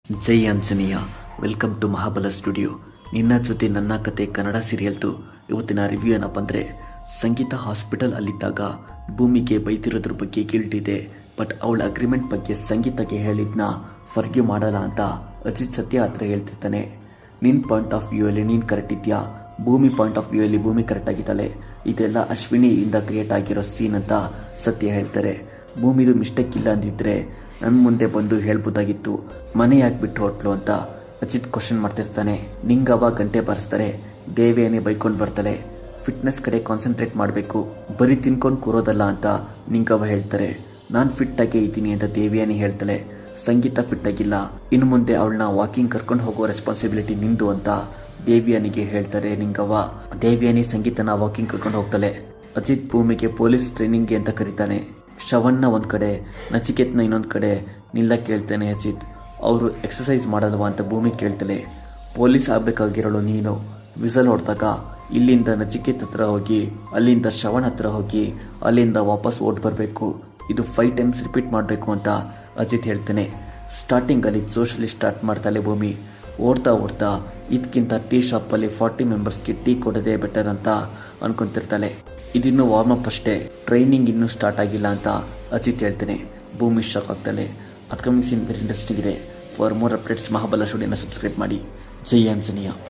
Jai Anjaneya. Welcome to Mahabala studio. ನಿನ್ನ ಜೊತೆ ನನ್ನ ಕತೆ ಕನ್ನಡ ಸೀರಿಯಲ್ದು ಇವತ್ತಿನ ರಿವ್ಯೂ ಏನಪ್ಪ ಅಂದರೆ, ಸಂಗೀತ ಹಾಸ್ಪಿಟಲ್ ಅಲ್ಲಿದ್ದಾಗ ಭೂಮಿಗೆ ಬೈತಿರೋದ್ರ ಬಗ್ಗೆ ಗಿಲ್ಟ್ ಇದೆ. ಬಟ್ ಅವಳ ಅಗ್ರಿಮೆಂಟ್ ಬಗ್ಗೆ ಸಂಗೀತಕ್ಕೆ ಹೇಳಿದ್ನ ಫರ್ಗ್ಯೂ ಮಾಡಲ್ಲ ಅಂತ ಅಜಿತ್ ಸತ್ಯ ಹತ್ರ ಹೇಳ್ತಿರ್ತಾನೆ. ನಿನ್ನ ಪಾಯಿಂಟ್ ಆಫ್ ವ್ಯೂ ಅಲ್ಲಿ ನೀನು ಕರೆಕ್ಟ್ ಇದೆಯಾ, ಭೂಮಿ ಪಾಯಿಂಟ್ ಆಫ್ ವ್ಯೂ ಅಲ್ಲಿ ಭೂಮಿ ಕರೆಕ್ಟ್ ಆಗಿದ್ದಾಳೆ. ಇದೆಲ್ಲ ಅಶ್ವಿನಿಯಿಂದ ಕ್ರಿಯೇಟ್ ಆಗಿರೋ ಸೀನ್ ಅಂತ ಸತ್ಯ ಹೇಳ್ತಾರೆ. ಭೂಮಿದು ಮಿಸ್ಟೇಕ್ ಇಲ್ಲ ಅಂದಿದ್ರೆ ನನ್ನ ಮುಂದೆ ಬಂದು ಹೇಳ್ಬೋದಾಗಿತ್ತು, ಮನೆ ಯಾಕೆ ಬಿಟ್ಟು ಹೊಟ್ಲು ಅಂತ ಅಜಿತ್ ಕ್ವಶನ್ ಮಾಡ್ತಿರ್ತಾನೆ. ನಿಂಗವ ಗಂಟೆ ಬಾರಿಸ್ತಾರೆ, ದೇವಿಯನ್ನೇ ಬೈಕೊಂಡು ಬರ್ತಾಳೆ. ಫಿಟ್ನೆಸ್ ಕಡೆ ಕಾನ್ಸಂಟ್ರೇಟ್ ಮಾಡಬೇಕು, ಬರೀ ತಿನ್ಕೊಂಡು ಕೂರೋದಲ್ಲ ಅಂತ ನಿಂಗವ ಹೇಳ್ತಾರೆ. ನಾನು ಫಿಟ್ ಆಗೇ ಇದ್ದೀನಿ ಅಂತ ದೇವಿಯಾನಿ ಹೇಳ್ತಾಳೆ. ಸಂಗೀತ ಫಿಟ್ ಆಗಿಲ್ಲ, ಇನ್ನು ಮುಂದೆ ಅವಳನ್ನ ವಾಕಿಂಗ್ ಕರ್ಕೊಂಡು ಹೋಗೋ ರೆಸ್ಪಾನ್ಸಿಬಿಲಿಟಿ ನಿಂದು ಅಂತ ದೇವಿಯಾನಿಗೆ ಹೇಳ್ತಾರೆ ನಿಂಗವ್ವ. ದೇವಿಯಾನಿ ಸಂಗೀತನ ವಾಕಿಂಗ್ ಕರ್ಕೊಂಡು ಹೋಗ್ತಾಳೆ. ಅಜಿತ್ ಭೂಮಿಗೆ ಪೊಲೀಸ್ ಟ್ರೈನಿಂಗ್ಗೆ ಅಂತ ಕರೀತಾನೆ. ಶ್ರವಣ್ನ ಒಂದು ಕಡೆ, ನಚಿಕೇತ್ನ ಇನ್ನೊಂದು ಕಡೆ ನಿಲ್ಲಕ್ಕೆ ಕೇಳ್ತಾನೆ ಅಜಿತ್. ಅವರು ಎಕ್ಸಸೈಸ್ ಮಾಡಲ್ವಾ ಅಂತ ಭೂಮಿ ಕೇಳ್ತಾಳೆ. ಪೊಲೀಸ್ ಆಗಬೇಕಾಗಿರೋಳು ನೀನು, ವಿಸಲ್ ಹೊಡೆದಾಗ ಇಲ್ಲಿಂದ ನಚಿಕೇತ್ ಹತ್ರ ಹೋಗಿ, ಅಲ್ಲಿಂದ ಶ್ರವಣ್ ಹತ್ರ ಹೋಗಿ, ಅಲ್ಲಿಂದ ವಾಪಸ್ ಓಡ್ ಬರಬೇಕು. ಇದು 5 ಟೈಮ್ಸ್ ರಿಪೀಟ್ ಮಾಡಬೇಕು ಅಂತ ಅಜಿತ್ ಹೇಳ್ತಾನೆ. ಸ್ಟಾರ್ಟಿಂಗಲ್ಲಿ ಜೋಶಲ್ಲಿ ಸ್ಟಾರ್ಟ್ ಮಾಡ್ತಾಳೆ ಭೂಮಿ. ಓಡ್ತಾ ಇದಕ್ಕಿಂತ ಟೀ ಶಾಪಲ್ಲಿ 40 ಮೆಂಬರ್ಸ್ಗೆ ಟೀ ಕೊಡೋದೇ ಬೆಟರ್ ಅಂತ ಅನ್ಕೊಂತಿರ್ತಾಳೆ. ಇದಿನ್ನೂ ವಾರ್ಮಪ್ ಅಷ್ಟೇ, ಟ್ರೈನಿಂಗ್ ಇನ್ನೂ ಸ್ಟಾರ್ಟ್ ಆಗಿಲ್ಲ ಅಂತ ಅಜಿತ್ ಹೇಳ್ತಾನೆ. ಭೂಮಿ ಶಾಕ್ ಆಗ್ತಾಳೆ. ಅಪ್ಕಮಿಂಗ್ ಸೀನ್ ವೆರಿ ಇಂಟ್ರೆಸ್ಟಿಂಗ್ ಇದೆ. ಫಾರ್ ಮೋರ್ ಅಪ್ಡೇಟ್ಸ್ ಮಹಾಬಲ ಸ್ಟುಡಿಯೋನ ಸಬ್ಸ್ಕ್ರೈಬ್ ಮಾಡಿ. ಜೈ ಆಂಜನೇಯ.